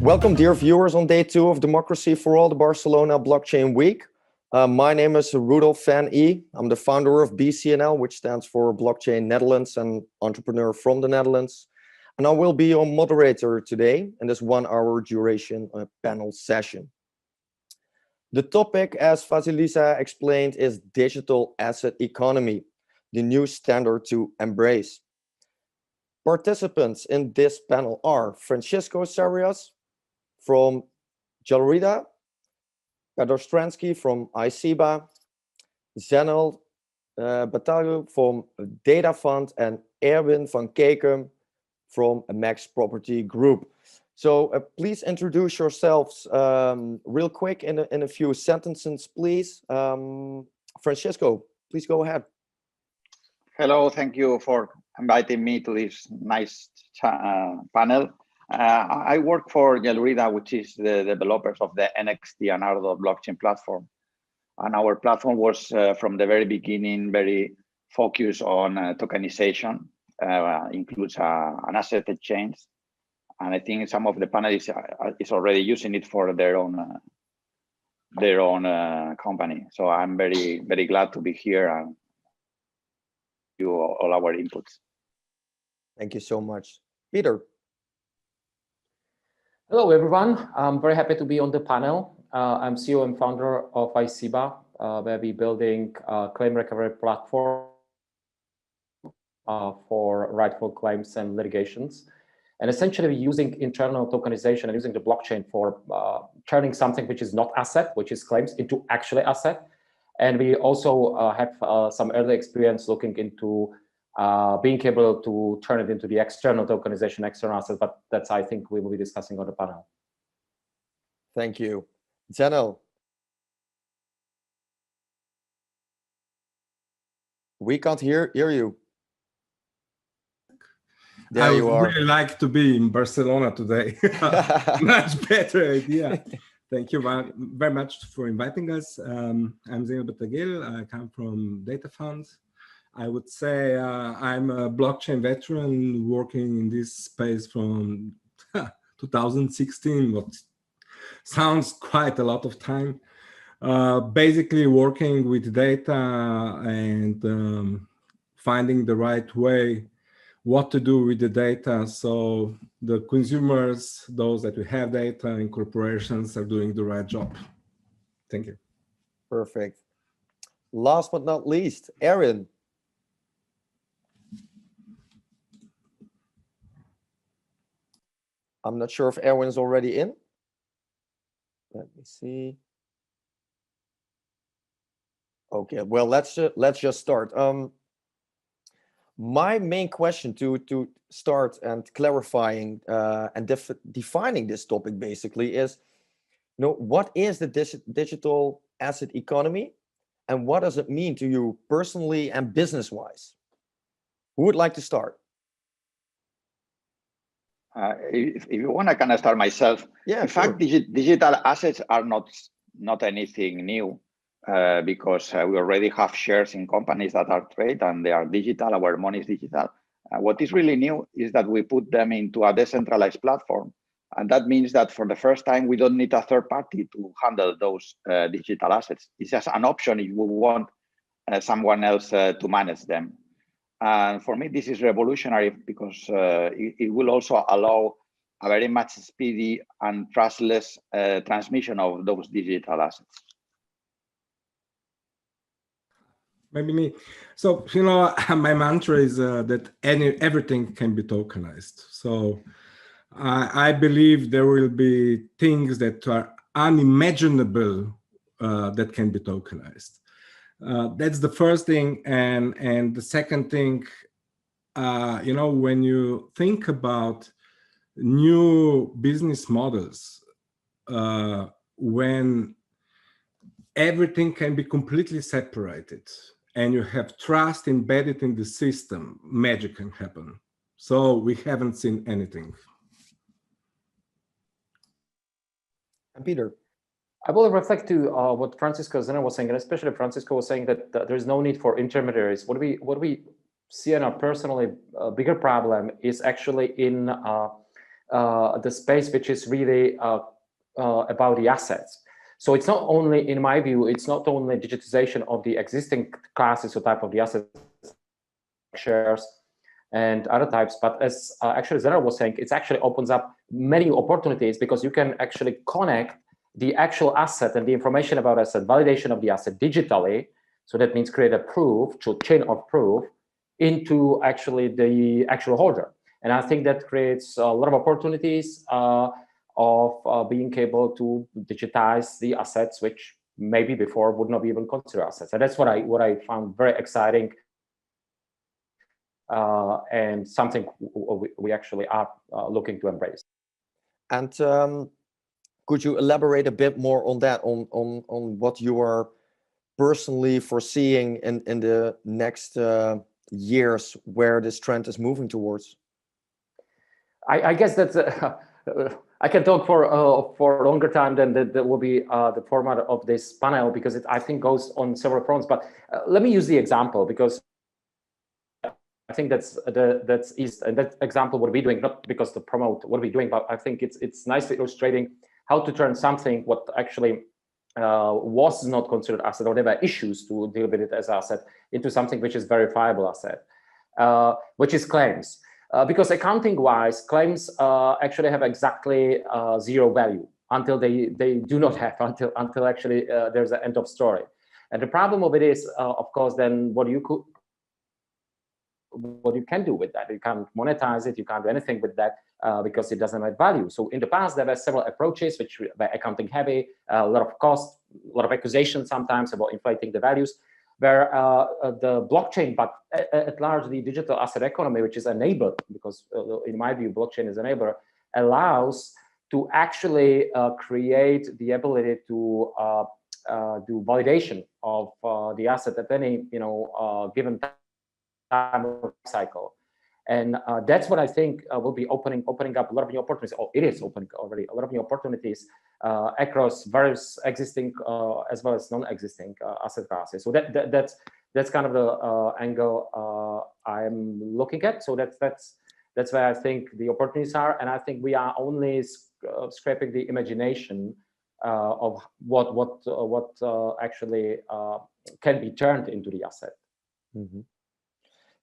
Welcome, dear viewers, on day 2 of Democracy for All, the Barcelona Blockchain Week. My name is Rudolf van E. I'm the founder of BCNL, which stands for Blockchain Netherlands, and entrepreneur from the Netherlands. And I will be your moderator today in this 1-hour duration panel session. The topic, as Vasilisa explained, is digital asset economy, the new standard to embrace. Participants in this panel are Francisco Sarrias from Gelrida, Pedro Stransky from ICIBA, Zenel Batalu from Data Fund, and Erwin van Keekum from Max Property Group. So please introduce yourselves real quick in a few sentences, please. Francisco, please go ahead. Hello, thank you for inviting me to this nice panel. I work for Gelrida, which is the developers of the NXT and Ardo blockchain platform. And our platform was from the very beginning very focused on tokenization, includes an asset exchange. And I think some of the panelists is already using it for their own company. So I'm very, very glad to be here and do all our inputs. Thank you so much. Peter. Hello, everyone. I'm very happy to be on the panel. I'm CEO and founder of ICIBA, where we're building a claim recovery platform for rightful claims and litigations. And essentially, we're using internal tokenization and using the blockchain for turning something which is not asset, which is claims, into actually asset. And we also have some early experience looking into being able to turn it into the external tokenization, external asset, but that's, I think, we will be discussing on the panel. Thank you. Zenel. We can't hear you. There you are. I would really like to be in Barcelona today. Much better idea. Thank you very much for inviting us. I'm Zenel Batagil. I come from Data Fund. I would say I'm a blockchain veteran working in this space from 2016, what sounds quite a lot of time. Basically working with data and finding the right way what to do with the data. So the consumers, those that we have data and corporations are doing the right job. Thank you. Perfect. Last but not least, Aaron. I'm not sure if Erwin's already in. Let me see. Okay, well, let's just start. My main question to start and clarifying and defining this topic basically is, what is the digital asset economy, and what does it mean to you personally and business-wise? Who would like to start? If you want, I can start myself. Yeah, in fact, digital assets are not anything new because we already have shares in companies that are trade and they are digital. Our money is digital. What is really new is that we put them into a decentralized platform. And that means that for the first time, we don't need a third party to handle those digital assets. It's just an option if we want someone else to manage them. And for me, this is revolutionary because it will also allow a very much speedy and trustless transmission of those digital assets. Maybe me. So, my mantra is that everything can be tokenized. So I believe there will be things that are unimaginable that can be tokenized. That's the first thing. And the second thing, when you think about new business models, when everything can be completely separated and you have trust embedded in the system, magic can happen. So we haven't seen anything. And Peter. I will reflect to what Francisco Zenel was saying, and especially Francisco was saying that there is no need for intermediaries. What we see in our personally bigger problem is actually in the space which is really about the assets. So it's not only, in my view, it's not only digitization of the existing classes or type of the assets, shares and other types, but as actually Zener was saying, it actually opens up many opportunities, because you can actually connect the actual asset and the information about asset, validation of the asset digitally. So that means create a proof, chain of proof, into actually the actual holder. And I think that creates a lot of opportunities of being able to digitize the assets, which maybe before would not be even considered assets. And that's what I found very exciting, and something we actually are looking to embrace. And could you elaborate a bit more on that, on what you are personally foreseeing in the next years, where this trend is moving towards? I guess that's I can talk for a longer time than that will be the format of this panel, because it, I think, goes on several fronts. But let me use the example, because I think that's easy, and that example what we're doing, not because to promote what we're doing, but I think it's nicely illustrating how to turn something what actually was not considered asset, or there were issues to deal with it as asset, into something which is verifiable asset, which is claims. Because accounting-wise, claims actually have exactly zero value until they do not have, until actually there's an end of story. And the problem of it is, of course, then what you can do with that. You can't monetize it, you can't do anything with that because it doesn't have value. So in the past, there were several approaches which were accounting heavy, a lot of cost, a lot of accusations sometimes about inflating the values, where the blockchain, but at large the digital asset economy, which is enabled, because in my view, blockchain is enabler, allows to actually create the ability to do validation of the asset at any given time of cycle. And that's what I think will be opening up a lot of new opportunities, or it is opening already a lot of new opportunities across various existing as well as non-existing asset classes. So that's kind of the angle I'm looking at. So that's where I think the opportunities are, and I think we are only scraping the imagination of what actually can be turned into the asset. Mm-hmm.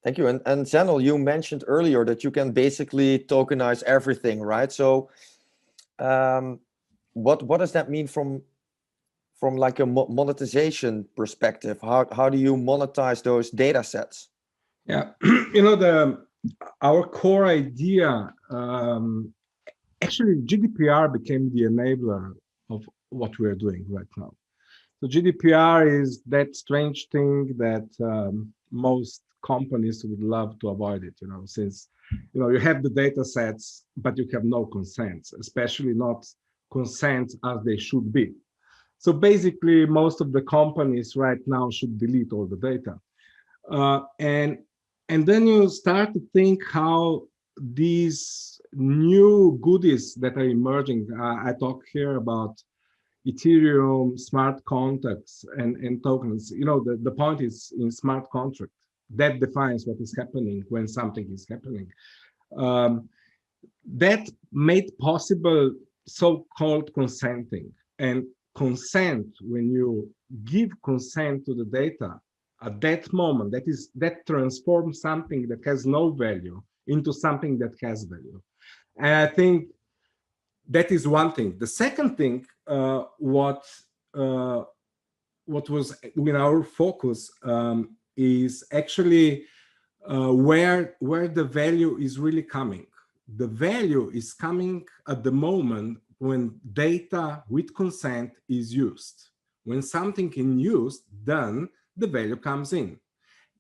Thank you. And Zenel, you mentioned earlier that you can basically tokenize everything, right? So what does that mean from like a monetization perspective? How do you monetize those data sets? Yeah, our core idea, actually GDPR became the enabler of what we're doing right now. So GDPR is that strange thing that most companies would love to avoid it, since you have the data sets, but you have no consents, especially not consents as they should be. So basically, most of the companies right now should delete all the data, and then you start to think how these new goodies that are emerging. I talk here about Ethereum, smart contracts, and tokens. The point is in smart contract. That defines what is happening when something is happening. That made possible so-called consenting. And consent, when you give consent to the data, at that moment, that transforms something that has no value into something that has value. And I think that is one thing. The second thing, what was in our focus is actually where the value is really coming. The value is coming at the moment when data with consent is used. When something is used, then the value comes in.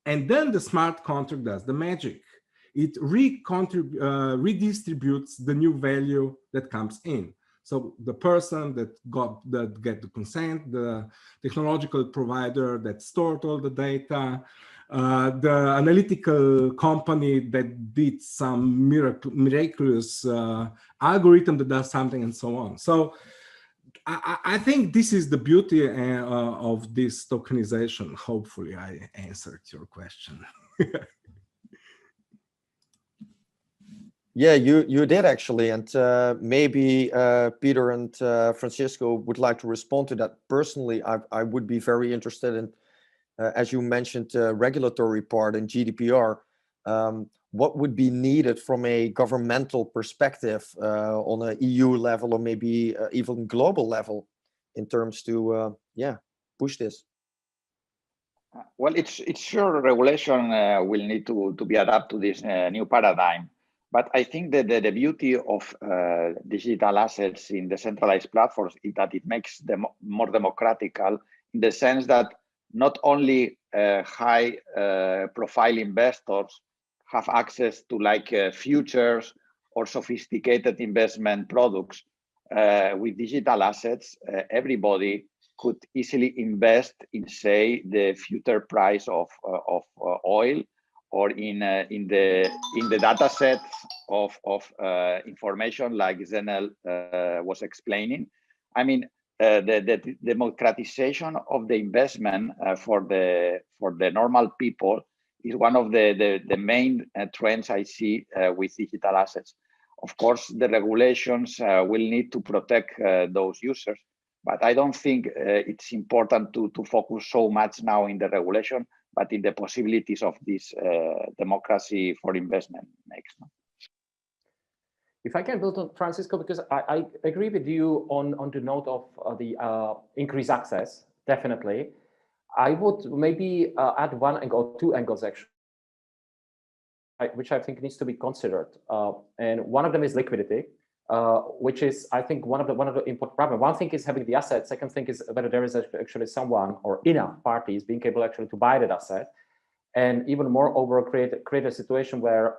And then the smart contract does the magic. It redistributes the new value that comes in. So the person that get the consent, the technological provider that stored all the data, the analytical company that did some miraculous algorithm that does something, and so on. So I think this is the beauty of this tokenization. Hopefully I answered your question. Yeah, you did actually, and maybe Peter and Francisco would like to respond to that. Personally, I would be very interested in, as you mentioned, regulatory part and GDPR. What would be needed from a governmental perspective on an EU level or maybe even global level in terms to push this? Well, it's sure regulation will need to be adapted to this new paradigm. But I think that the beauty of digital assets in decentralized platforms is that it makes them more democratical in the sense that not only high profile investors have access to like futures or sophisticated investment products. With digital assets, everybody could easily invest in, say, the future price of oil, or in the data set of information like Zenel was explaining. I mean, the democratization of the investment for the normal people is one of the main trends I see with digital assets. Of course, the regulations will need to protect those users, but I don't think it's important to focus so much now in the regulation, but in the possibilities of this democracy for investment makes. If I can build on Francisco, because I agree with you on the note of the increased access, definitely. I would maybe add one angle, two angles actually, which I think needs to be considered. And one of them is liquidity, which is, I think, one of the important problems. One thing is having the asset. Second thing is whether there is actually someone or enough parties being able actually to buy that asset, and even moreover create a situation where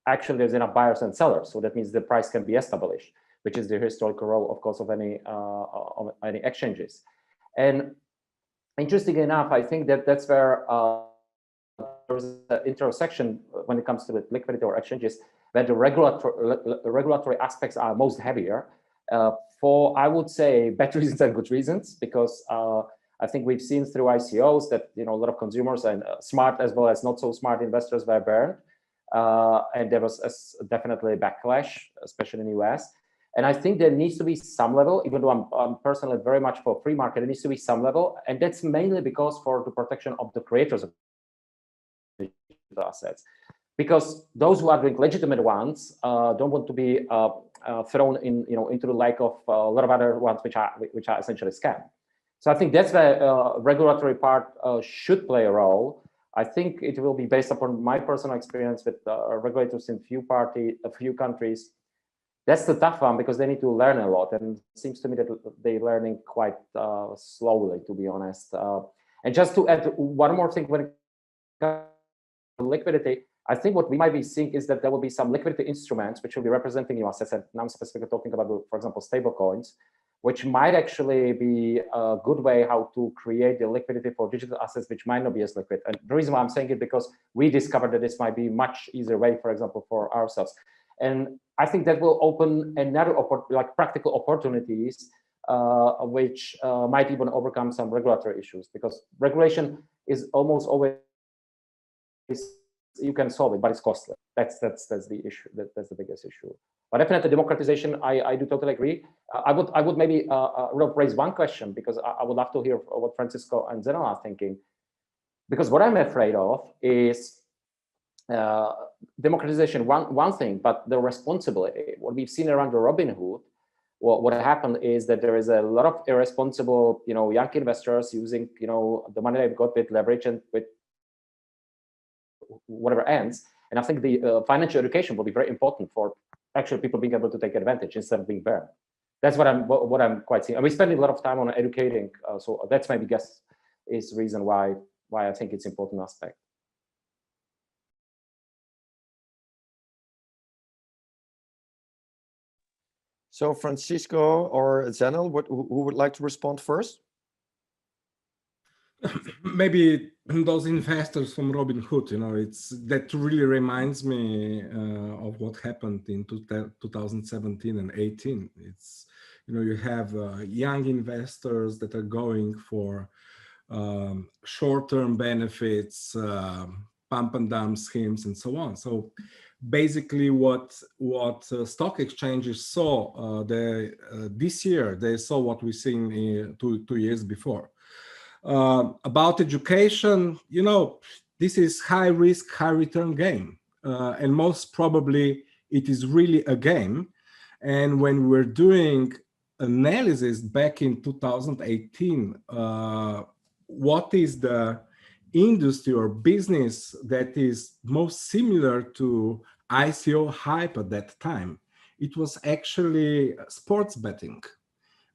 actually there's enough buyers and sellers. So that means the price can be established, which is the historical role, of course, of any exchanges. And interesting enough, I think that that's where there's an intersection when it comes to liquidity or exchanges, where the regulatory aspects are most heavier for, I would say, bad reasons and good reasons, because I think we've seen through ICOs that a lot of consumers and smart as well as not so smart investors were burned, and there was definitely a backlash, especially in the US. And I think there needs to be some level, even though I'm personally very much for free market, there needs to be some level, and that's mainly because for the protection of the creators of the assets. Because those who are doing legitimate ones don't want to be thrown in, into the lake of a lot of other ones which are essentially scam. So I think that's where regulatory part should play a role. I think it will be based upon my personal experience with regulators in a few countries. That's the tough one because they need to learn a lot, and it seems to me that they're learning quite slowly, to be honest. And just to add one more thing when it comes to liquidity, I think what we might be seeing is that there will be some liquidity instruments which will be representing your assets, and now I'm specifically talking about, for example, stable coins, which might actually be a good way how to create the liquidity for digital assets which might not be as liquid. And the reason why I'm saying it because we discovered that this might be much easier way, for example, for ourselves. And I think that will open another practical opportunities, which might even overcome some regulatory issues, because regulation is almost always, you can solve it, but it's costly. That's the issue. That's the biggest issue. But definitely democratization, I do totally agree. I would maybe raise one question, because I would love to hear what Francisco and Zenel are thinking. Because what I'm afraid of is democratization, one thing, but the responsibility. What we've seen around the Robinhood, what happened is that there is a lot of irresponsible, young investors using, the money they've got with leverage and with whatever ends. And I think the financial education will be very important for actually people being able to take advantage instead of being burned. That's what I'm quite seeing. And we're spending a lot of time on educating. So that's maybe guess is the reason why I think it's an important aspect. So Francisco or Zenel, who would like to respond first? Maybe those investors from Robinhood, that really reminds me of what happened in 2017 and 18. It's, you have young investors that are going for short-term benefits, pump and dump schemes, and so on. So basically what stock exchanges saw this year. They saw what we've seen 2 years before. About education, you know, this is high risk, high return game, and most probably it is really a game. And when we're doing analysis back in 2018, what is the industry or business that is most similar to ICO hype at that time? It was actually sports betting.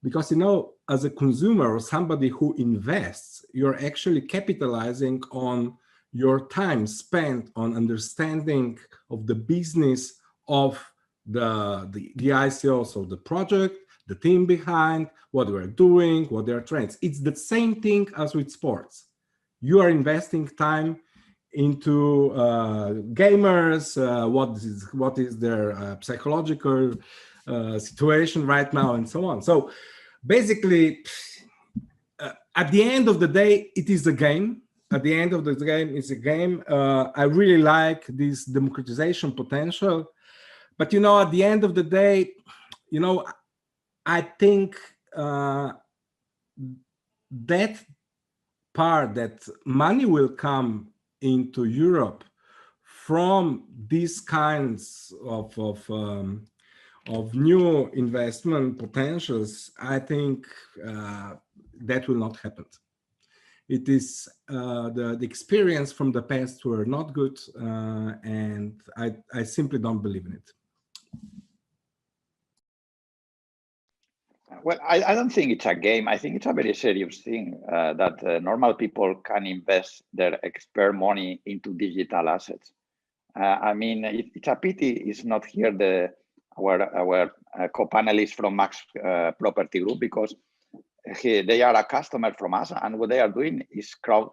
Because, you know, as a consumer or somebody who invests, you're actually capitalizing on your time spent on understanding of the business of the ICO, so the project, the team behind, what we're doing, what their trends. It's the same thing as with sports. You are investing time into gamers, what is their psychological situation right now, and so on. So basically, at the end of the day, it is a game. At the end of the game, it's a game. I really like this democratization potential. But, you know, at the end of the day, you know, I think that part, that money will come into Europe from these kinds of new investment potentials, I think that will not happen. It is the experience from the past were not good, and I simply don't believe in it. Well, I don't think it's a game. I think it's a very serious thing that normal people can invest their expert money into digital assets. I mean, it's a pity it's not here our co-panelists from Max Property Group, because they are a customer from us, and what they are doing is crowd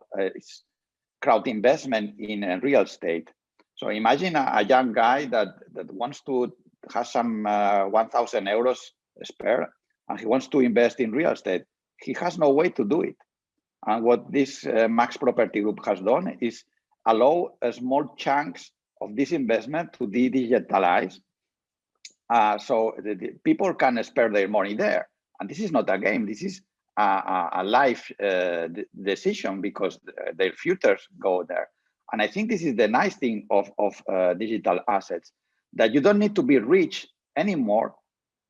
investment in real estate. So imagine a young guy that wants to have some 1,000 euros spare, and he wants to invest in real estate. He has no way to do it. And what this Max Property Group has done is allow small chunks of this investment to be digitalized. So the people can spare their money there. And this is not a game. This is a life decision, because their futures go there. And I think this is the nice thing of digital assets, that you don't need to be rich anymore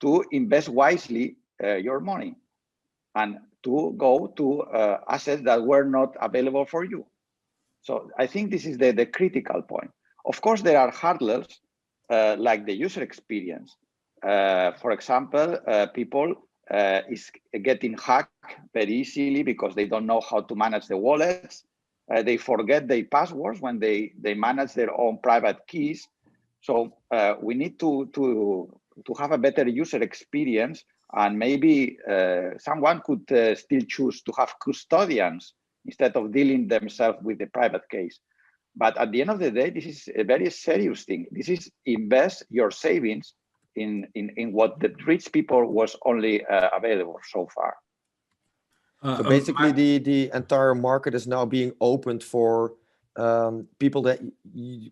to invest wisely your money and to go to assets that were not available for you. So I think this is the critical point. Of course, there are hurdles like the user experience. For example, people is getting hacked very easily because they don't know how to manage the wallets. They forget their passwords when they manage their own private keys. So we need to have a better user experience, and maybe someone could still choose to have custodians instead of dealing themselves with the private case. But at the end of the day, this is a very serious thing. This is invest your savings in what the rich people was only available so far. So basically, the entire market is now being opened for people that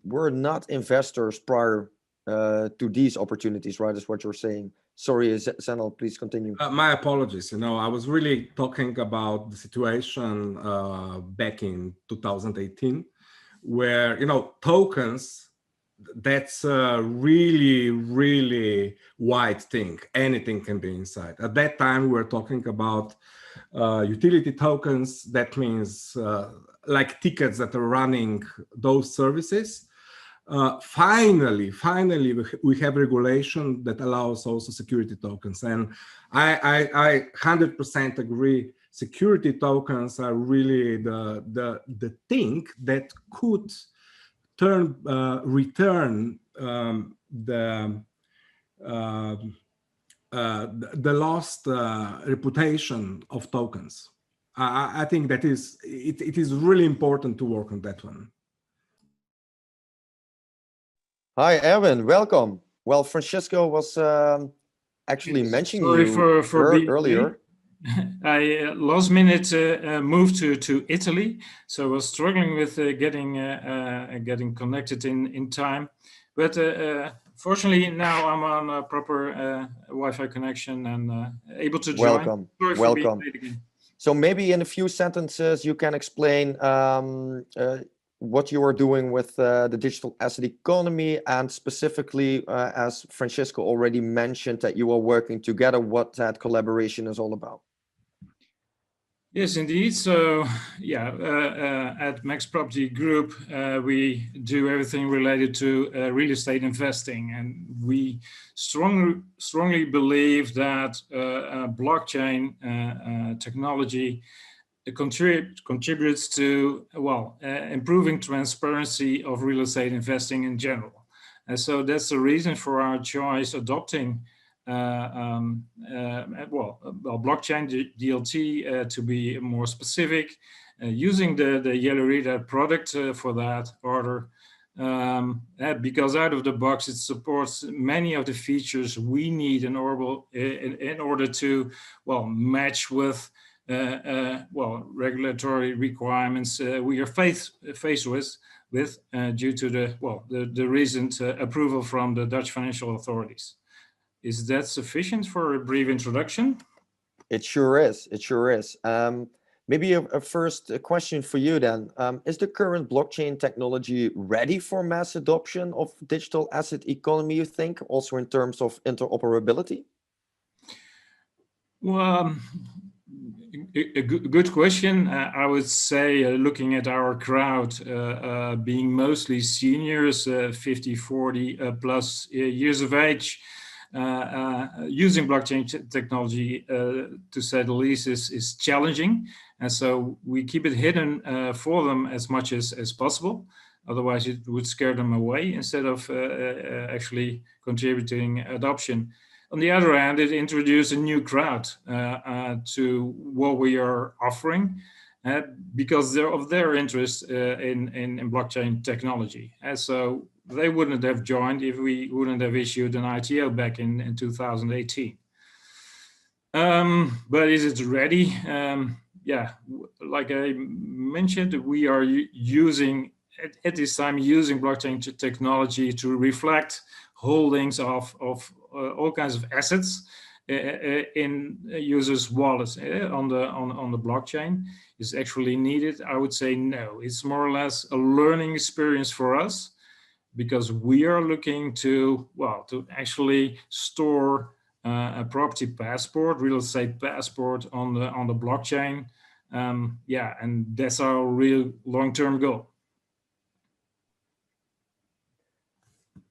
were not investors prior to these opportunities, right? Is what you're saying. Sorry, Zenel, please continue. My apologies. You know, I was really talking about the situation back in 2018, where, you know, tokens, that's a really, really wide thing. Anything can be inside. At that time, we were talking about utility tokens. That means like tickets that are running those services. Finally, we have regulation that allows also security tokens. And I 100% agree. Security tokens are really the thing that could return the lost reputation of tokens. I think that it is really important to work on that one. Hi, Erwin, welcome. Well, Francisco was actually mentioning you earlier. I last minute moved to Italy, so I was struggling with getting connected in time. But fortunately, now I'm on a proper Wi-Fi connection and able to join. Welcome. Sorry for being late again. So maybe in a few sentences, you can explain what you are doing with the digital asset economy, and specifically, as Francisco already mentioned, that you are working together, what that collaboration is all about. Yes, indeed. So, yeah, at Max Property Group, we do everything related to real estate investing, and we strongly believe that blockchain technology contributes to, well, improving transparency of real estate investing in general. And so that's the reason for our choice adopting blockchain DLT to be more specific, using the Yellow Reader product for that order, because out of the box it supports many of the features we need in order to, well, match with regulatory requirements we are faced with due to the recent approval from the Dutch financial authorities. Is that sufficient for a brief introduction? It sure is. It sure is. Maybe a first question for you then. Is the current blockchain technology ready for mass adoption of digital asset economy, you think, also in terms of interoperability? Well, a good question. I would say, looking at our crowd, being mostly seniors, 50, 40 plus years of age, using blockchain technology, to say the least, is challenging. And so we keep it hidden for them as much as possible. Otherwise, it would scare them away instead of actually contributing adoption. On the other hand, it introduced a new crowd to what we are offering because of their interest in blockchain technology. And so they wouldn't have joined if we wouldn't have issued an ITO back in 2018. But is it ready? Yeah, like I mentioned, we are using, at this time, using blockchain technology to reflect holdings of all kinds of assets in users' wallets on the blockchain. Is actually needed? I would say no. It's more or less a learning experience for us, because we are looking to, well, to actually store a property passport, real estate passport on the blockchain. Yeah, and that's our real long-term goal.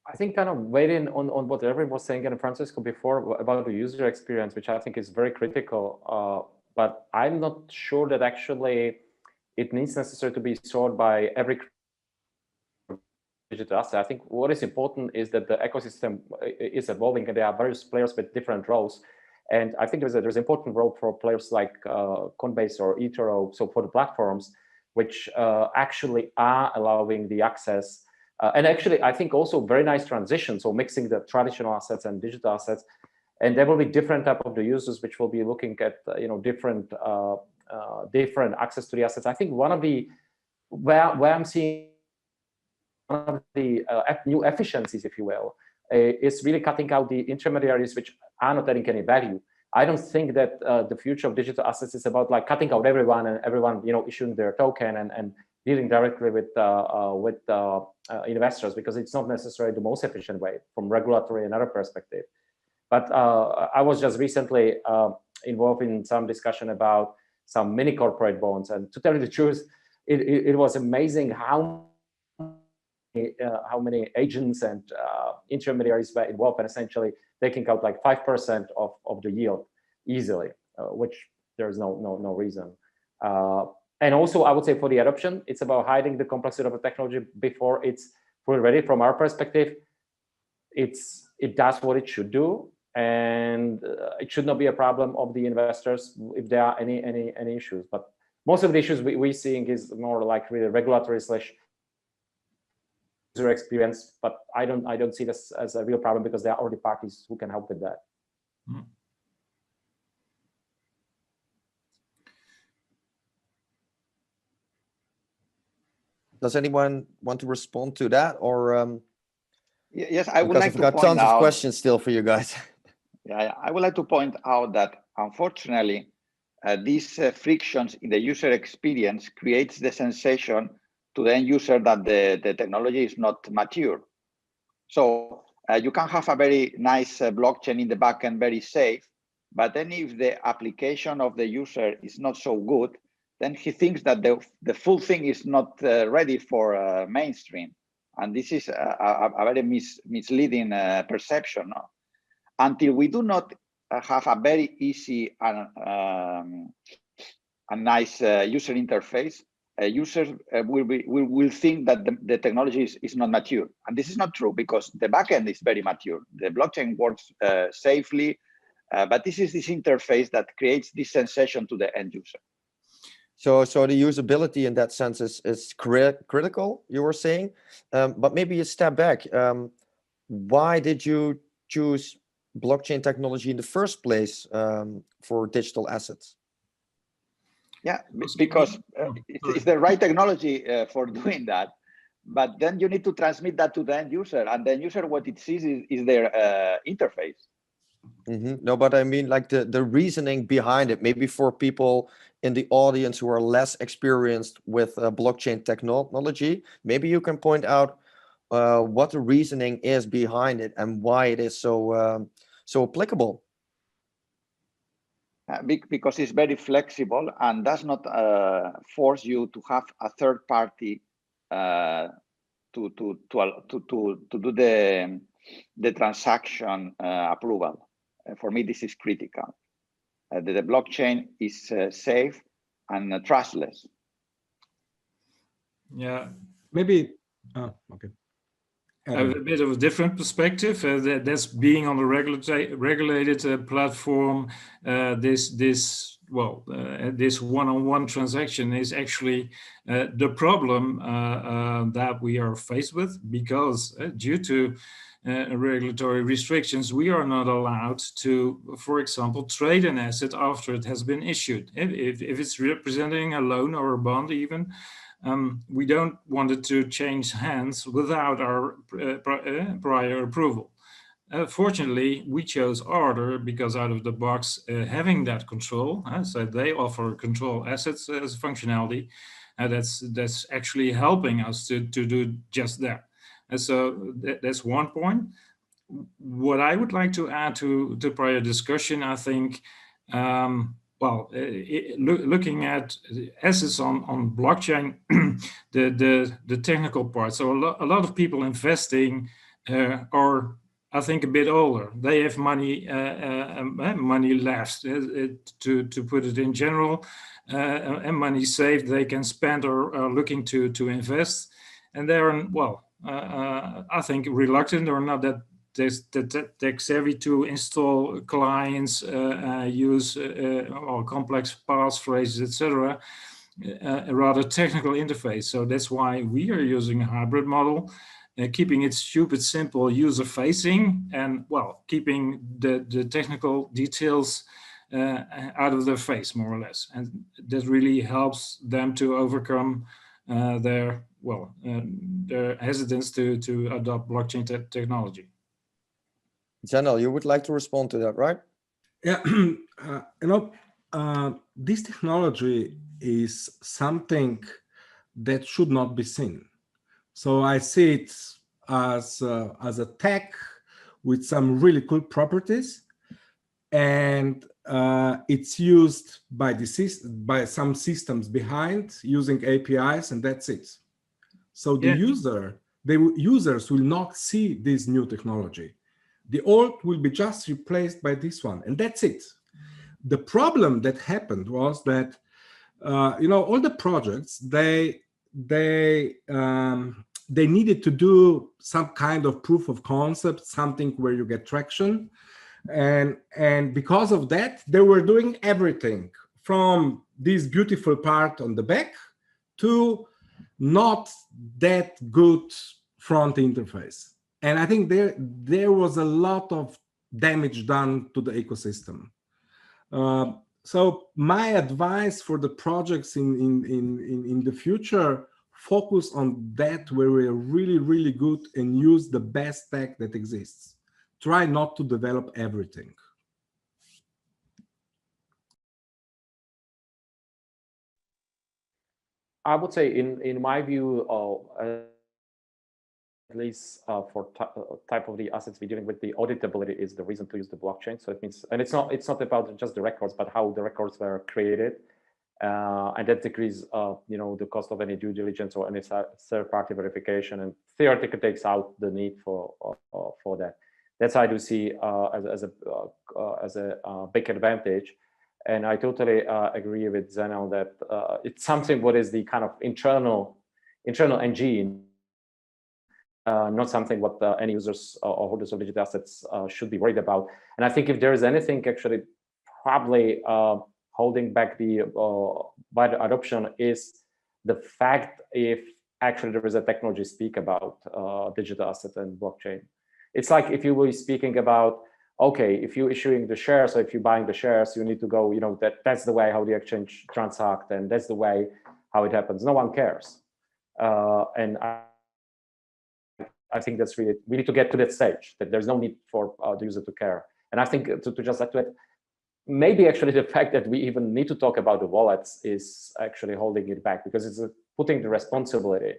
I think kind of waiting on what everyone was saying, and Francisco before, about the user experience, which I think is very critical. But I'm not sure that actually it needs necessarily to be stored by every digital asset. I think what is important is that the ecosystem is evolving, and there are various players with different roles. And I think there's an important role for players like Coinbase or eToro, so for the platforms, which actually are allowing the access. And actually, I think also very nice transition, so mixing the traditional assets and digital assets. And there will be different type of the users which will be looking at different access to the assets. I think one of the where I'm seeing one of the new efficiencies, if you will, is really cutting out the intermediaries which are not adding any value. I don't think that the future of digital assets is about like cutting out everyone and everyone issuing their token and dealing directly with investors, because it's not necessarily the most efficient way from regulatory and other perspective. But I was just recently involved in some discussion about some mini corporate bonds, and to tell you the truth, it was amazing how many agents and intermediaries were involved, and essentially taking out like 5% of the yield easily, which there's no reason. And also, I would say for the adoption, it's about hiding the complexity of the technology before it's fully ready. From our perspective, it does what it should do, and it should not be a problem of the investors if there are any issues. But most of the issues we're seeing is more like really regulatory / user experience. But I don't see this as a real problem, because there are already parties who can help with that. Does anyone want to respond to that, or Yes, I would because like I've to got point tons of out. questions still for you guys. Yeah, I would like to point out that unfortunately, these frictions in the user experience creates the sensation to the end user that the technology is not mature. So you can have a very nice blockchain in the backend, very safe, but then if the application of the user is not so good, then he thinks that the full thing is not ready for mainstream. And this is a very misleading perception. No? Until we do not have a very easy and a nice user interface, users will think that the technology is not mature. And this is not true, because the backend is very mature. The blockchain works safely, but this is this interface that creates this sensation to the end user. So the usability in that sense is critical, you were saying, but maybe a step back. Why did you choose blockchain technology in the first place for digital assets? Yeah, because it's the right technology for doing that. But then you need to transmit that to the end user, and the end user, what it sees is their interface. No, but I mean, like the reasoning behind it, maybe for people in the audience who are less experienced with blockchain technology, maybe you can point out what the reasoning is behind it and why it is so applicable. Because it's very flexible and does not force you to have a third party to do the transaction approval. For me, this is critical. The blockchain is safe and trustless. Yeah. Maybe, okay. I have a bit of a different perspective. That's being on a regulated platform. This one-on-one transaction is actually the problem that we are faced with, because due to regulatory restrictions, we are not allowed to, for example, trade an asset after it has been issued. If it's representing a loan or a bond even, we don't want it to change hands without our prior approval. Fortunately, we chose Ardor because out of the box, having that control, so they offer control assets as a functionality, that's actually helping us to do just that. And so that's one point. What I would like to add to the prior discussion, I think, looking at assets on blockchain, the technical part. So a lot of people investing are, I think, a bit older. They have money left, to put it in general, and money saved they can spend or are looking to invest, and they're I think reluctant or not that tech savvy to install clients, use complex passphrases, etc. A rather technical interface. So that's why we are using a hybrid model, keeping it stupid simple, user-facing, and keeping the technical details out of their face, more or less. And that really helps them to overcome their hesitance to adopt blockchain technology. Zenel, you would like to respond to that, right? Yeah, this technology is something that should not be seen. So I see it as a tech with some really cool properties, and it's used by some systems behind using APIs, and that's it. So the users will not see this new technology. The old will be just replaced by this one, and that's it. The problem that happened was that all the projects they needed to do some kind of proof of concept, something where you get traction, and because of that, they were doing everything from this beautiful part on the back to not that good front interface. And I think there was a lot of damage done to the ecosystem. So my advice for the projects in the future, focus on that where we're really, really good and use the best tech that exists. Try not to develop everything. I would say, in my view, at least for type of the assets we're dealing with, the auditability is the reason to use the blockchain. So it means, and it's not about just the records, but how the records were created, and that decreases, the cost of any due diligence or any third-party verification, and theoretically takes out the need for that. That's how I do see as a big advantage. And I totally agree with Zenel that it's something what is the kind of internal engine, not something what any users or holders of digital assets should be worried about. And I think if there is anything actually probably holding back the wider adoption is the fact if actually there is a technology speak about digital asset and blockchain. It's like if you were speaking about, okay, if you're issuing the shares or if you're buying the shares, you need to go, that's the way how the exchange transact, and that's the way how it happens. No one cares. And I think that's really, we need to get to that stage that there's no need for the user to care. And I think to just add to it, maybe actually the fact that we even need to talk about the wallets is actually holding it back, because it's putting the responsibility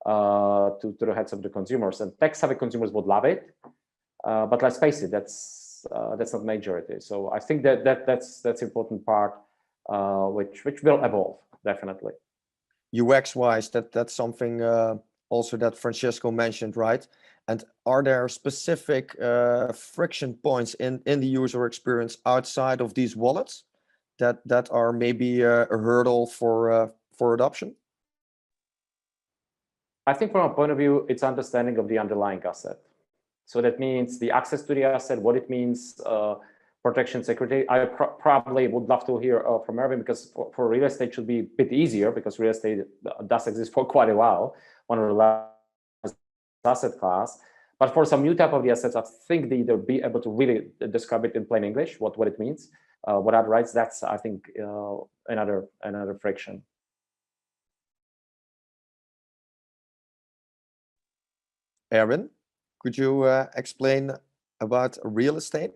to the heads of the consumers. And tech-savvy consumers would love it, but let's face it, that's not majority. So I think that's important part, which will evolve definitely. UX-wise, that's something also that Francisco mentioned, right? And are there specific friction points in the user experience outside of these wallets that are maybe a hurdle for adoption? I think from a point of view, it's understanding of the underlying asset. So that means the access to the asset, what it means, protection, security. I probably would love to hear from Erwin, because for real estate should be a bit easier, because real estate does exist for quite a while, one of the last asset class. But for some new type of the assets, I think they either be able to really describe it in plain English, what it means, what are the rights. That's, I think, another friction. Erwin, could you explain about real estate?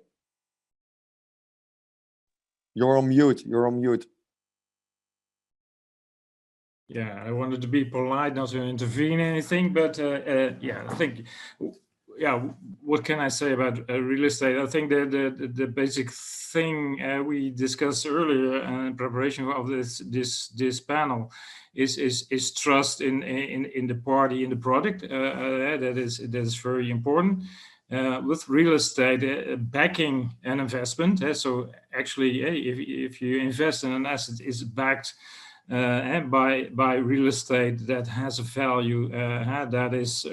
You're on mute. Yeah, I wanted to be polite, not to intervene anything, but yeah, I think, what can I say about real estate? I think the basic thing we discussed earlier in preparation of this panel is trust in the party, in the product. That is very important. With real estate, backing an investment. So actually, if you invest in an asset, is backed by real estate that has a value that is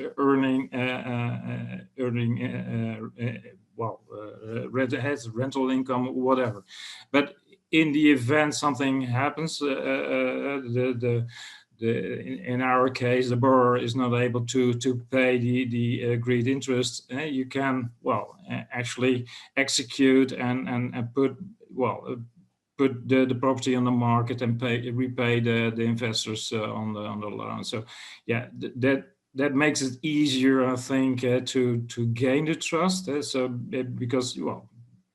has rental income, whatever. But in the event something happens, in our case, the borrower is not able to pay the agreed interest. You can actually execute and put the property on the market and repay the investors on the loan. So yeah, that makes it easier, I think, to gain the trust. So because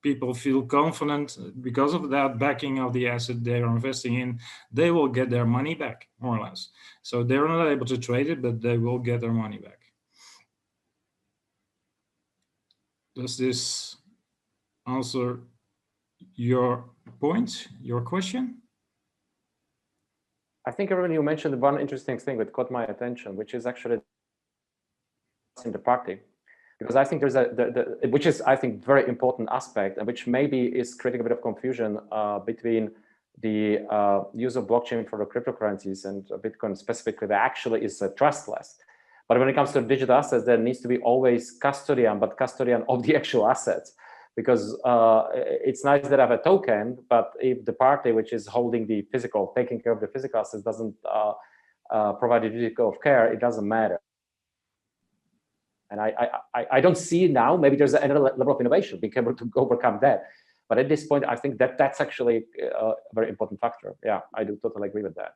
people feel confident because of that backing of the asset they are investing in, they will get their money back, more or less. So they're not able to trade it, but they will get their money back. Does this answer your point, your question? I think, Erwin, you mentioned one interesting thing that caught my attention, which is actually in the party. Because I think there's which is, I think, very important aspect, and which maybe is creating a bit of confusion between the use of blockchain for the cryptocurrencies and Bitcoin specifically, that actually is trustless. But when it comes to digital assets, there needs to be always custodian, but custodian of the actual assets. Because it's nice that I have a token, but if the party which is holding the physical, taking care of the physical assets doesn't provide a duty of care, it doesn't matter. And I don't see now, maybe there's another level of innovation, being able to overcome that. But at this point, I think that's actually a very important factor. Yeah, I do totally agree with that.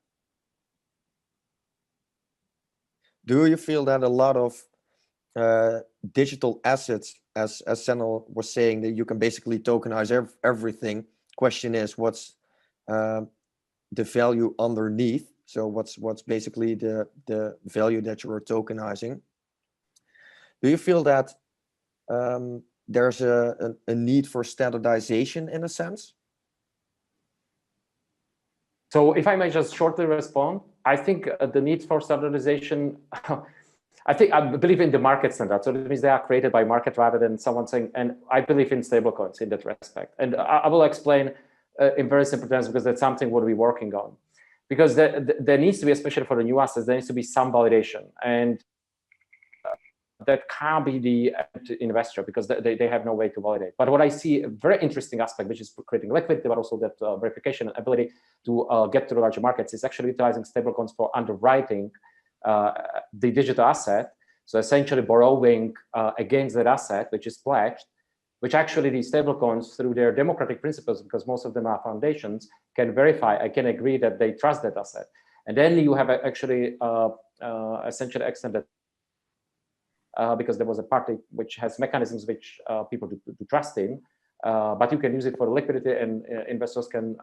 do you feel that a lot of digital assets, as Senel was saying, that you can basically tokenize everything? Question is, what's the value underneath? So what's basically the value that you are tokenizing? Do you feel that there's a need for standardization in a sense? So if I may just shortly respond, I think the need for standardization, I believe in the market standard. So that means they are created by market rather than someone saying, and I believe in stablecoins in that respect. And I will explain in very simple terms, because that's something what we're working on. Because there needs to be, especially for the new assets, there needs to be some validation. And that can't be the investor, because they have no way to validate. But what I see a very interesting aspect, which is creating liquidity, but also that verification and ability to get to the larger markets, is actually utilizing stablecoins for underwriting the digital asset. So essentially borrowing against that asset, which is pledged, which actually these stablecoins, through their democratic principles, because most of them are foundations, can verify, I can agree that they trust that asset. And then you have actually essentially extended because there was a party which has mechanisms which people do trust in, but you can use it for liquidity, and investors can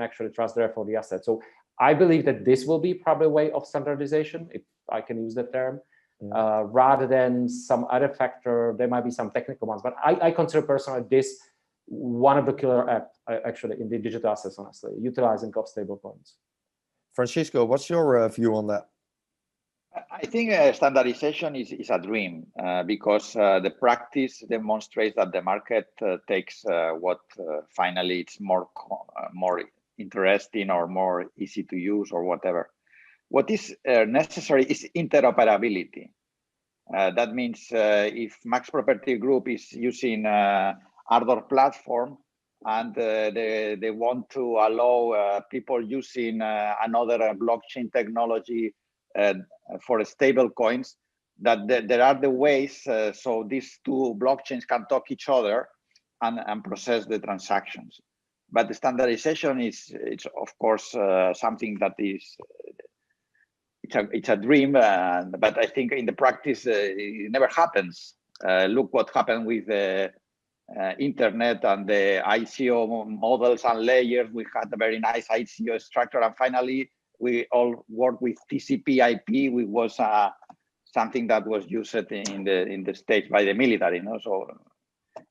actually trust therefore the asset. So I believe that this will be probably a way of standardization, if I can use the term, rather than some other factor. There might be some technical ones, but I consider personally this one of the killer apps actually in the digital assets, honestly, utilizing of stablecoins. Francisco, what's your view on that? I think standardization is a dream because the practice demonstrates that the market takes what finally it's more interesting or more easy to use or whatever. What is necessary is interoperability. That means if Max Property Group is using Ardor platform and they want to allow people using another blockchain technology for stable coins, that there are the ways so these two blockchains can talk each other and process the transactions. But the standardization it's of course something that is it's a dream, but I think in the practice it never happens. Look what happened with the internet and the ICO models and layers. We had a very nice ICO structure, and finally we all work with TCP/IP, which was something that was used in the States by the military. You know? So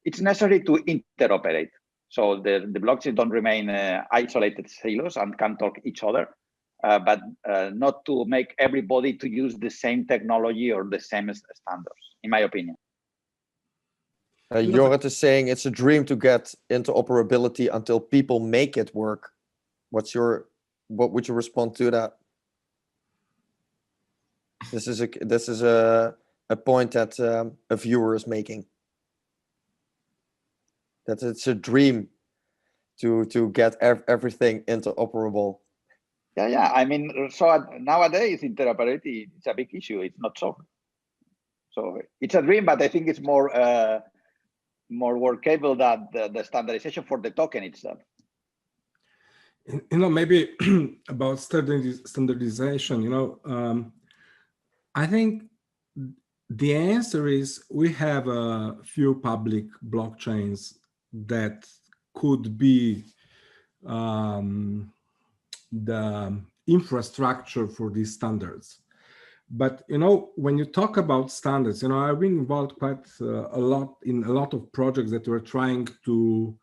it's necessary to interoperate. So the blockchains don't remain isolated silos and can talk each other, but not to make everybody to use the same technology or the same standards, in my opinion. Jorrit is saying it's a dream to get interoperability until people make it work. What would you respond to that? This is a point that a viewer is making. That it's a dream to get everything interoperable. Yeah. I mean, so nowadays interoperability is a big issue. It's not solved. So it's a dream, but I think it's more workable than the standardization for the token itself. You know, maybe about standardization, you know, I think the answer is we have a few public blockchains that could be the infrastructure for these standards. But, you know, when you talk about standards, you know, I've been involved quite a lot in a lot of projects that were trying to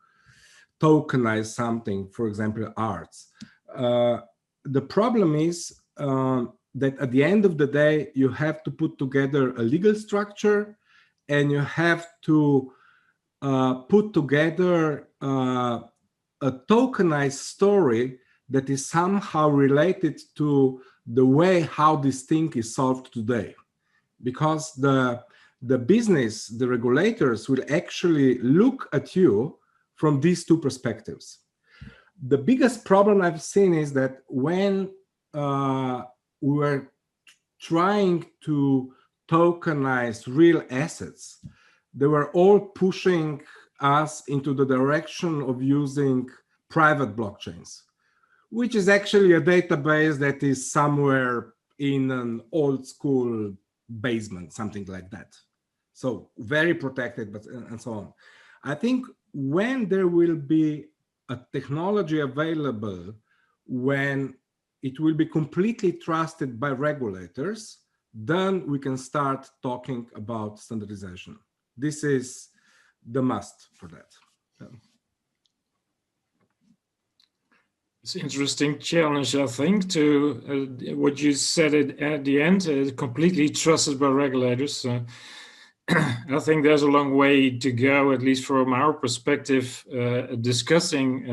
tokenize something, for example, arts. The problem is that at the end of the day, you have to put together a legal structure, and you have to put together a tokenized story that is somehow related to the way how this thing is solved today. Because the business, the regulators will actually look at you from these two perspectives. The biggest problem I've seen is that when we were trying to tokenize real assets, they were all pushing us into the direction of using private blockchains, which is actually a database that is somewhere in an old school basement, something like that. So very protected, but and so on. I think when there will be a technology available, when it will be completely trusted by regulators, then we can start talking about standardization. This is the must for that. It's an interesting challenge, I think, to what you said at the end, completely trusted by regulators. I think there's a long way to go, at least from our perspective, discussing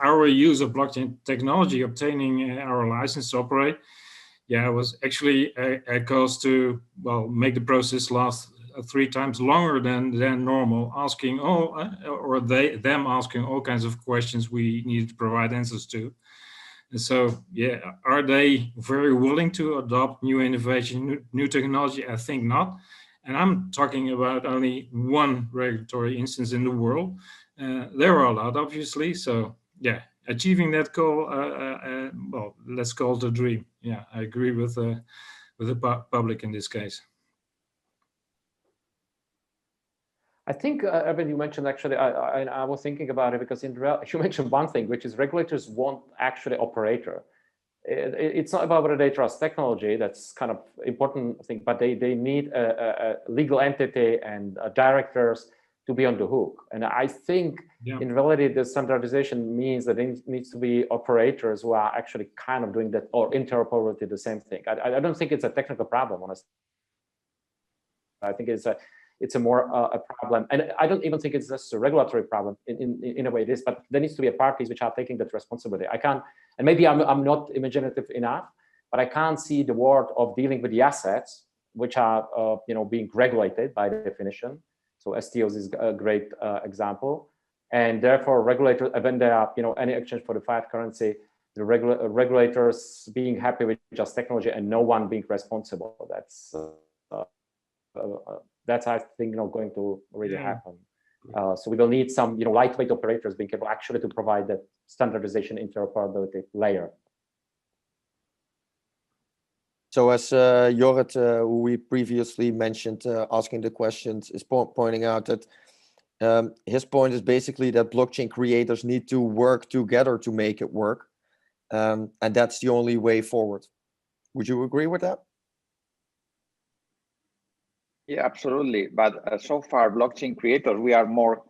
our use of blockchain technology, obtaining our license to operate. Yeah, it was actually a cost to, well, make the process last 3 times longer than normal, asking them asking all kinds of questions we needed to provide answers to. And so, yeah, are they very willing to adopt new innovation, new technology? I think not. And I'm talking about only one regulatory instance in the world. There are a lot, obviously. So, yeah, achieving that goal, well, let's call it a dream. Yeah, I agree with the public in this case. I think, Erwin, you mentioned actually, I was thinking about it because you mentioned one thing, which is regulators want actually operator. It's not about whether they trust technology, that's kind of important thing, but they need a legal entity and directors to be on the hook. And I think in reality, the standardization means that it needs to be operators who are actually kind of doing that, or interoperability, the same thing. I don't think it's a technical problem, honestly. I think it's a more a problem, and I don't even think it's just a regulatory problem in a way it is, but there needs to be parties which are taking that responsibility. I can't, and maybe I'm not imaginative enough, but I can't see the world of dealing with the assets which are being regulated by definition. So STOs is a great example, and therefore regulators, when there are any exchange for the fiat currency, the regulators being happy with just technology and no one being responsible. That's I think going to really happen. So we will need some lightweight operators being able actually to provide that standardization interoperability layer. So as Jorrit, who we previously mentioned asking the questions, is pointing out that his point is basically that blockchain creators need to work together to make it work. And that's the only way forward. Would you agree with that? Yeah, absolutely. But so far, blockchain creators, we are more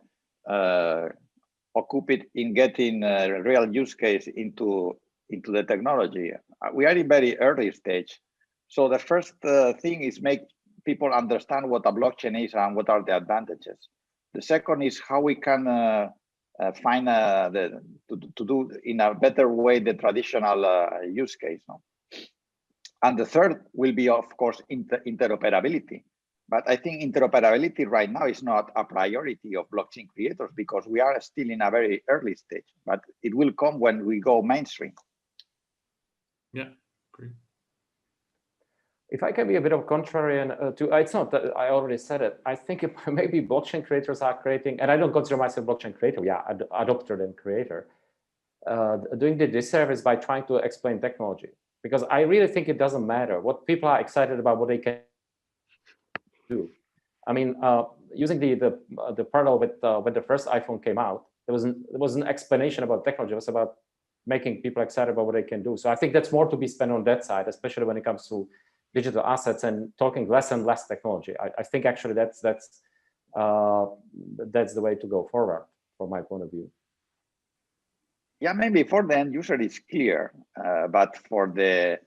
occupied in getting a real use case into the technology. We are in very early stage. So the first thing is make people understand what a blockchain is and what are the advantages. The second is how we can find to do in a better way the traditional use case. No? And the third will be, of course, interoperability. But I think interoperability right now is not a priority of blockchain creators because we are still in a very early stage, but it will come when we go mainstream. Yeah, great. If I can be a bit of contrarian it's not that I already said it. I think maybe blockchain creators are creating, and I don't consider myself blockchain creator, adopter and creator, doing the disservice by trying to explain technology. Because I really think it doesn't matter what people are excited about, what they can do. I mean, using the parallel with when the first iPhone came out, there was an explanation about technology. It was about making people excited about what they can do. So I think that's more to be spent on that side, especially when it comes to digital assets and talking less and less technology. I think actually that's the way to go forward from my point of view. Yeah, maybe for the end user it's clear, but for the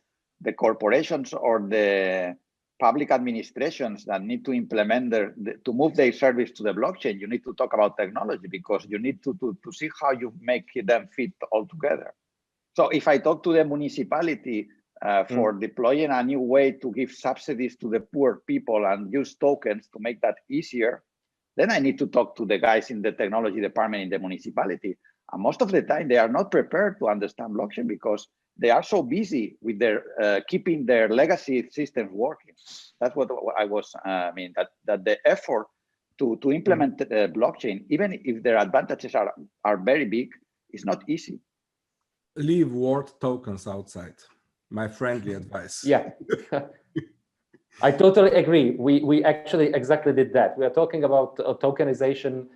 corporations or the public administrations that need to implement to move their service to the blockchain, you need to talk about technology because you need to see how you make them fit all together. So if I talk to the municipality for deploying a new way to give subsidies to the poor people and use tokens to make that easier, then I need to talk to the guys in the technology department in the municipality. And most of the time they are not prepared to understand blockchain because they are so busy with their keeping their legacy systems working. That's what I was, that the effort to implement blockchain, even if their advantages are very big, is not easy. Leave word tokens outside. my friendly advice. Yeah. I totally agree. We actually exactly did that. We are talking about tokenization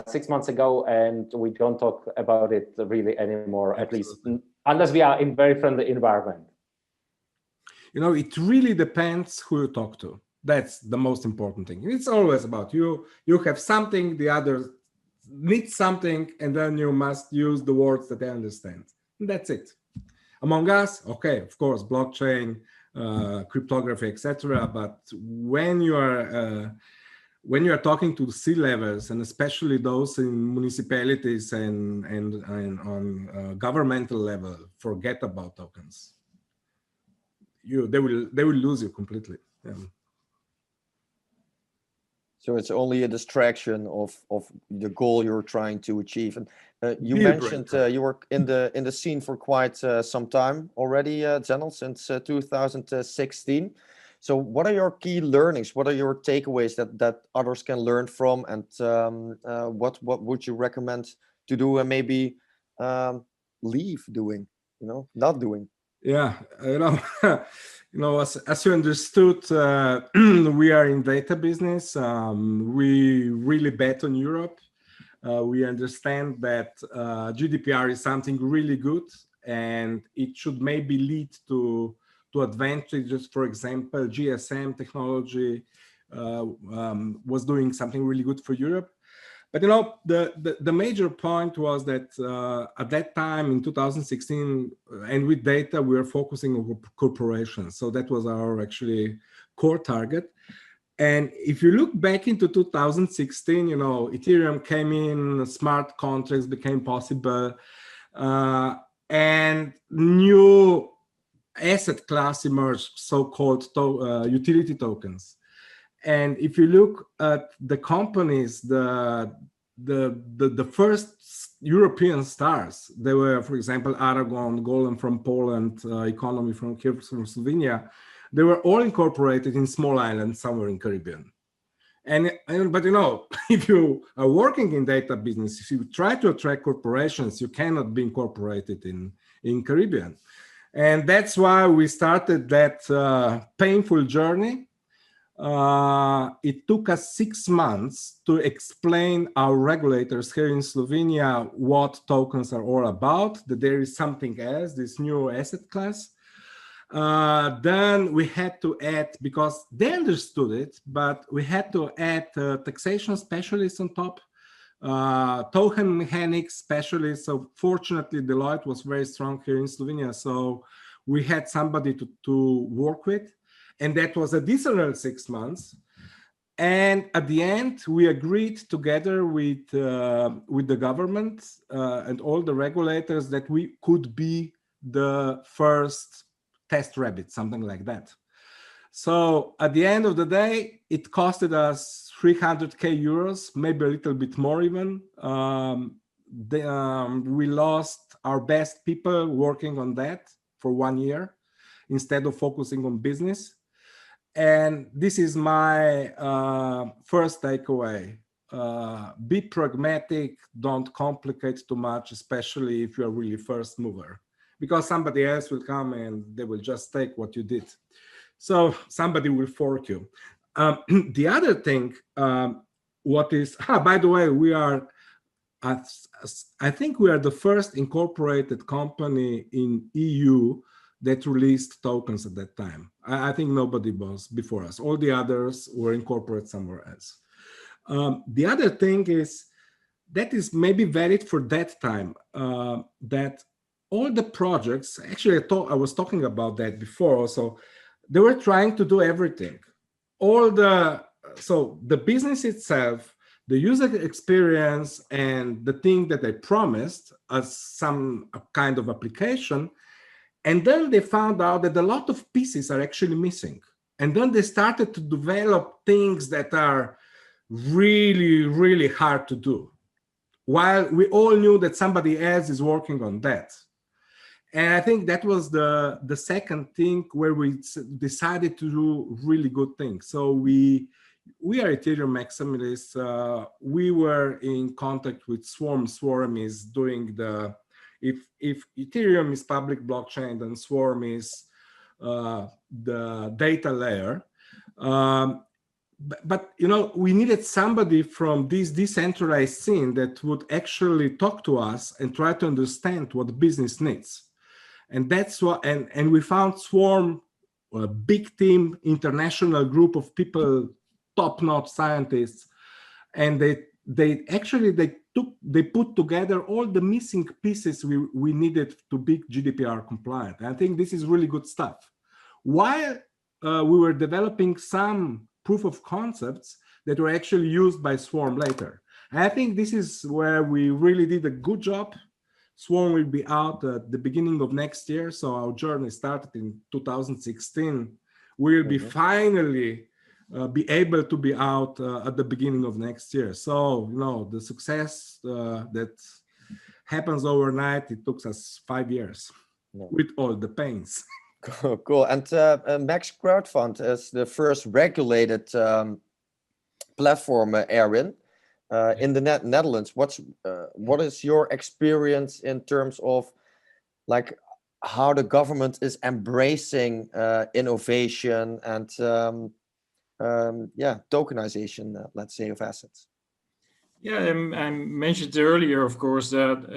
6 months ago, and we don't talk about it really anymore, at least unless we are in very friendly environment. You know, it really depends who you talk to. That's the most important thing. It's always about you. You have something, the other needs something, and then you must use the words that they understand. And that's it. Among us, okay, of course, blockchain, cryptography, etc. But when you are talking to C-levels, and especially those in municipalities and on governmental level, forget about tokens. They will lose you completely. Yeah. So it's only a distraction of the goal you're trying to achieve. And you mentioned you were in the scene for quite some time already, Zenel, since 2016. So what are your key learnings? What are your takeaways that others can learn from? And what would you recommend to do and maybe leave doing, not doing? Yeah, as you understood, we are in data business. We really bet on Europe. We understand that GDPR is something really good, and it should maybe lead to advantages. For example, GSM technology was doing something really good for Europe. But the major point was that at that time in 2016, and with data, we were focusing on corporations. So that was our actually core target. And if you look back into 2016, Ethereum came in, smart contracts became possible, and new asset class emerged, so-called utility tokens. And if you look at the companies, the first European stars, they were, for example, Aragon, Golem from Poland, Economy from Slovenia. They were all incorporated in small islands somewhere in Caribbean. But if you are working in data business, if you try to attract corporations, you cannot be incorporated in Caribbean. And that's why we started that painful journey. It took us 6 months to explain our regulators here in Slovenia what tokens are all about, that there is something else, this new asset class. Then we had to add, because they understood it, but we had to add taxation specialists on top, token mechanics specialists. So fortunately, Deloitte was very strong here in Slovenia. So we had somebody to work with. And that was additional 6 months. And at the end, we agreed together with the government and all the regulators that we could be the first test rabbit, something like that. So at the end of the day, it costed us 300k euros, maybe a little bit more even. We lost our best people working on that for 1 year instead of focusing on business. And this is my first takeaway. Be pragmatic, don't complicate too much, especially if you're really first mover, because somebody else will come and they will just take what you did. So somebody will fork you. The other thing, by the way, we are, I think we are the first incorporated company in EU that released tokens at that time. I think nobody was before us. All the others were incorporated somewhere else. The other thing is, that is maybe valid for that time, that all the projects, actually I was talking about that before also, they were trying to do everything. So the business itself, the user experience, and the thing that they promised as some kind of application. And then they found out that a lot of pieces are actually missing. And then they started to develop things that are really, really hard to do, while we all knew that somebody else is working on that. And I think that was the second thing where we decided to do really good things. So we are Ethereum maximalists. We were in contact with Swarm. Swarm is doing the if Ethereum is public blockchain, then Swarm is the data layer. But you know, we needed somebody from this decentralized scene that would actually talk to us and try to understand what business needs. And that's what, and we found Swarm, a big team, international group of people, top-notch scientists, and they put together all the missing pieces we needed to be GDPR compliant. I think this is really good stuff. While we were developing some proof of concepts that were actually used by Swarm later. And I think this is where we really did a good job. Swarm will be out at the beginning of next year. So our journey started in 2016. We'll be finally be able to be out at the beginning of next year. So, you know, the success that happens overnight, it took us 5 years with all the pains. Cool. And Max Crowdfund is the first regulated platform, Aaron, in the Netherlands. What is your experience in terms of like how the government is embracing innovation and tokenization, let's say, of assets? Yeah, I mentioned earlier, of course, that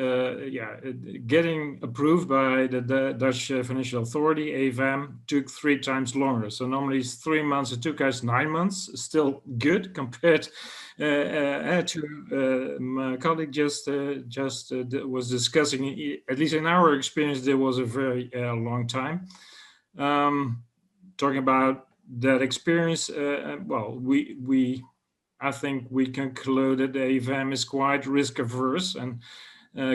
getting approved by the Dutch Financial Authority, AFM, took 3 times longer. So normally it's 3 months. It took us 9 months. Still good compared to my colleague just was discussing. At least in our experience, there was a very long time. Talking about that experience, I think we conclude that the AFM is quite risk averse and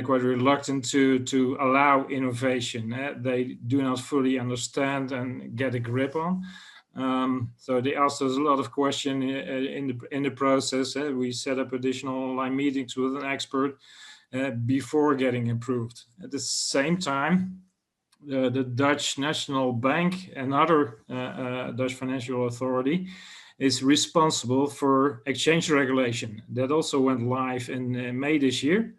quite reluctant to allow innovation. They do not fully understand and get a grip on. So they asked us a lot of questions in the process. We set up additional online meetings with an expert before getting approved. At the same time, the Dutch National Bank, another Dutch financial authority, is responsible for exchange regulation. That also went live in May this year.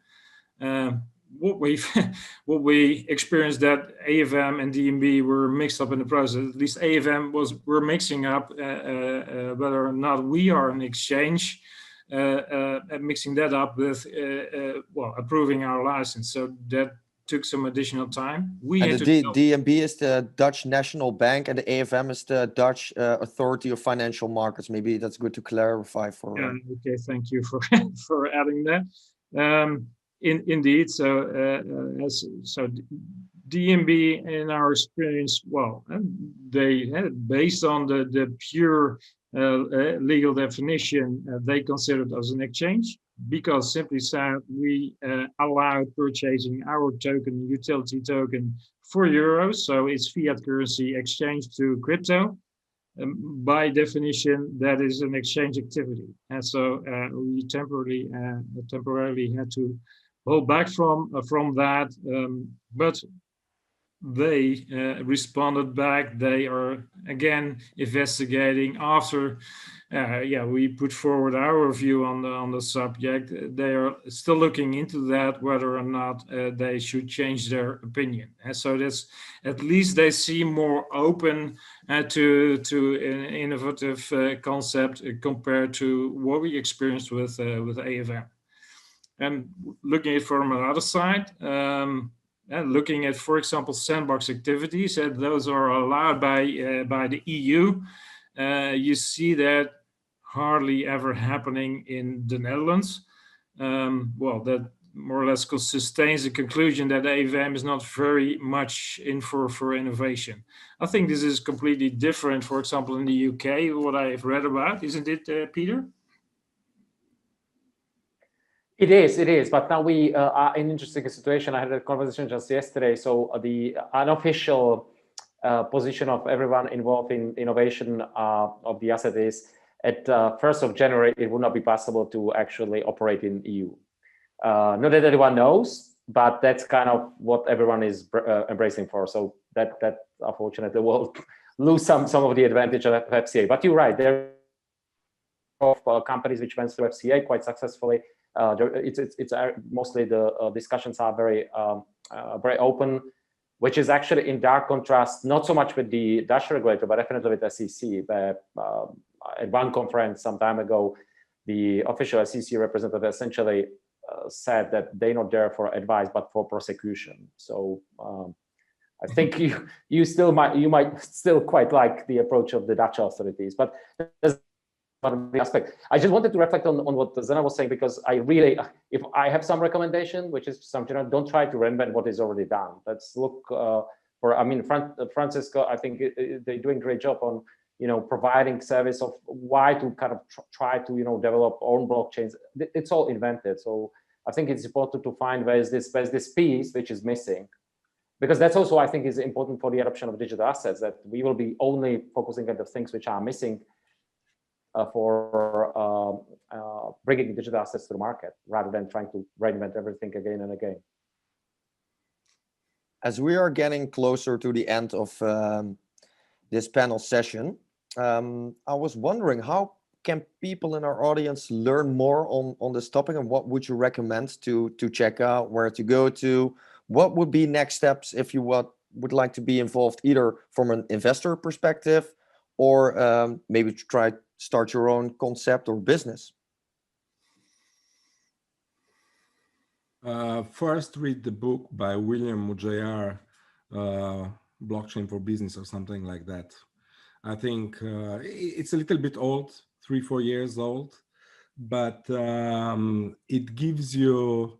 What we experienced that AFM and DNB were mixed up in the process. At least AFM were mixing up whether or not we are an exchange, mixing that up with approving our license. So that took some additional time. And the DNB is the Dutch National Bank, and the AFM is the Dutch Authority of Financial Markets. Maybe that's good to clarify for. Yeah, okay, thank you for for adding that. Indeed, so DNB, in our experience, they based on the pure legal definition, they considered us an exchange. Because simply said, we allowed purchasing our token, utility token, for euros. So it's fiat currency exchange to crypto. By definition, that is an exchange activity. And so we temporarily had to hold back from that. But they responded back. They are again investigating after we put forward our view on the subject. They are still looking into that, whether or not they should change their opinion. And so that's, at least they seem more open to an innovative concept compared to what we experienced with AFM. And looking at it from another side, looking at, for example, sandbox activities, those are allowed by the EU. You see that hardly ever happening in the Netherlands. That more or less sustains the conclusion that AFM is not very much in for innovation. I think this is completely different, for example, in the UK, what I've read about, isn't it, Peter? It is. But now we are in an interesting situation. I had a conversation just yesterday. So the unofficial position of everyone involved in innovation of the asset is at 1st of January, it would not be possible to actually operate in EU. Not that everyone knows, but that's kind of what everyone is embracing for. So that unfortunately will lose some of the advantage of FCA. But you're right, there are companies which went through FCA quite successfully. It's mostly the discussions are very very open, which is actually in dark contrast, not so much with the Dutch regulator, but definitely with SEC. At one conference some time ago, the official SEC representative essentially said that they're not there for advice, but for prosecution. So I think you might still quite like the approach of the Dutch authorities, but there's the aspect. I just wanted to reflect on what Zena was saying, because I really, if I have some recommendation, which is something, don't try to reinvent what is already done. Let's look for, I mean, Francisco, I think they're doing a great job on, providing service of why to kind of try to, develop own blockchains. It's all invented. So I think it's important to find where's this piece which is missing. Because that's also, I think, is important for the adoption of digital assets, that we will be only focusing on the things which are missing for bringing digital assets to the market, rather than trying to reinvent everything again and again. As we are getting closer to the end of this panel session, I was wondering, how can people in our audience learn more on this topic, and what would you recommend to check out, where to go to? What would be next steps if you would like to be involved, either from an investor perspective, or maybe to start your own concept or business? First, read the book by William Mudjayar, Blockchain for Business or something like that. I think it's a little bit old, 3-4 years old, but it gives you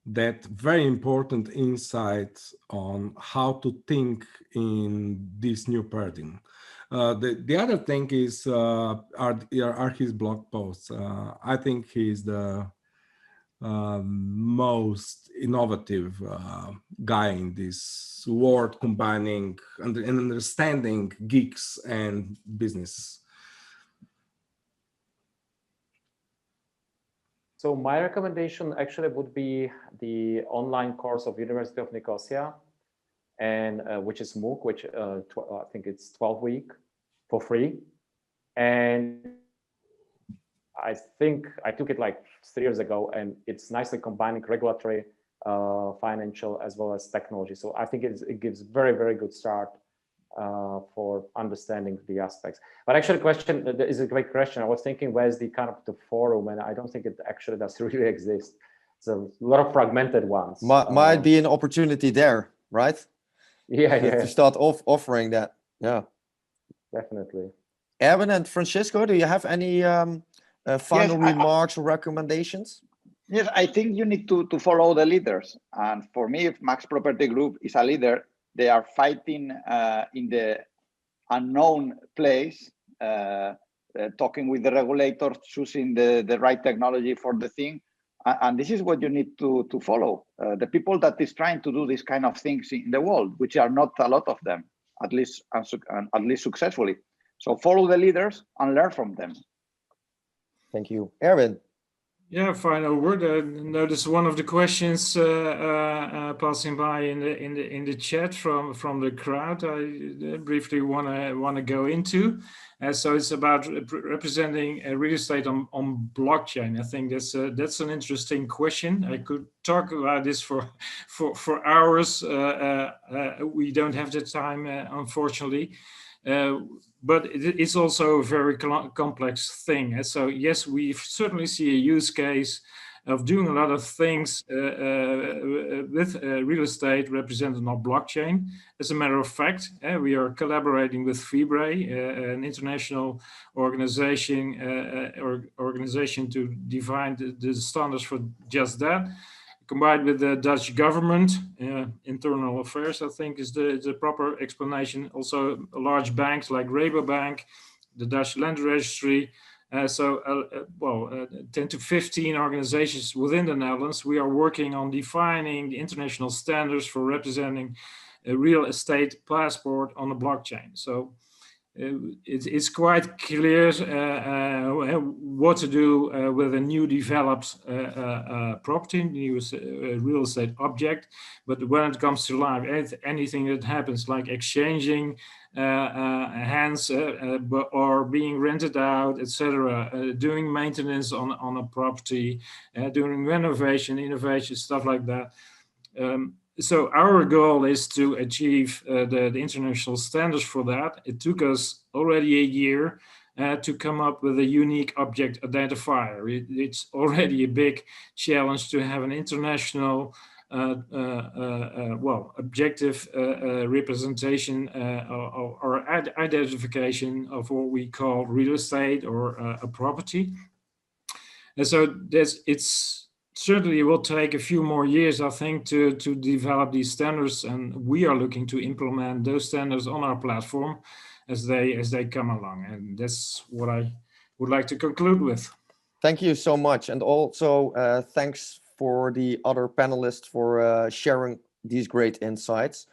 that very important insight on how to think in this new paradigm. The other thing is are his blog posts. I think he's the most innovative guy in this world, combining and understanding geeks and business. So my recommendation actually would be the online course of University of Nicosia, and which is MOOC, which I think it's 12-week for free. And I think I took it like 3 years ago, and it's nicely combining regulatory, financial, as well as technology. So I think it gives very, very good start for understanding the aspects. But actually, question is a great question. I was thinking, where's the kind of the forum, and I don't think it actually does really exist. It's a lot of fragmented ones. Might be an opportunity there, right? Yeah. To start offering that. Yeah, definitely. Erwin and Francisco, do you have any final remarks or recommendations? Yes, I think you need to follow the leaders. And for me, if Max Property Group is a leader, they are fighting in the unknown place, talking with the regulators, choosing the right technology for the thing. And this is what you need to follow. The people that is trying to do these kind of things in the world, which are not a lot of them, at least successfully. So follow the leaders and learn from them. Thank you. Erwin. Yeah, final word. Notice one of the questions passing by in the chat from the crowd. I briefly want to go into. So it's about representing real estate on blockchain. I think that's an interesting question. I could talk about this for hours. We don't have the time, unfortunately. But it's also a very complex thing. And so, yes, we certainly see a use case of doing a lot of things with real estate represented on blockchain. As a matter of fact, we are collaborating with FIBRE, an international organization to define the standards for just that. Combined with the Dutch government, internal affairs, I think is the proper explanation. Also, large banks like Rabobank, the Dutch Land Registry. 10 to 15 organizations within the Netherlands. We are working on defining the international standards for representing a real estate passport on the blockchain. So it's quite clear what to do with a new developed property, new real estate object. But when it comes to life, anything that happens like exchanging hands or being rented out, etc., doing maintenance on a property, doing renovation, innovation, stuff like that. so our goal is to achieve the international standards for that. It took us already a year to come up with a unique object identifier. It's already a big challenge to have an international objective representation or identification of what we call real estate or a property. And so it's certainly will take a few more years, I think, to develop these standards, and we are looking to implement those standards on our platform as they come along. And that's what I would like to conclude with. Thank you so much, and also thanks for the other panelists for sharing these great insights.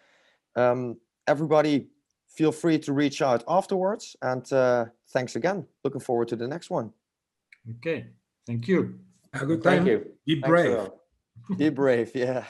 Everybody, feel free to reach out afterwards, and thanks again. Looking forward to the next one. Okay, thank you. Have a good time. Thank you. Be Thanks, brave. everyone. Be brave, yeah.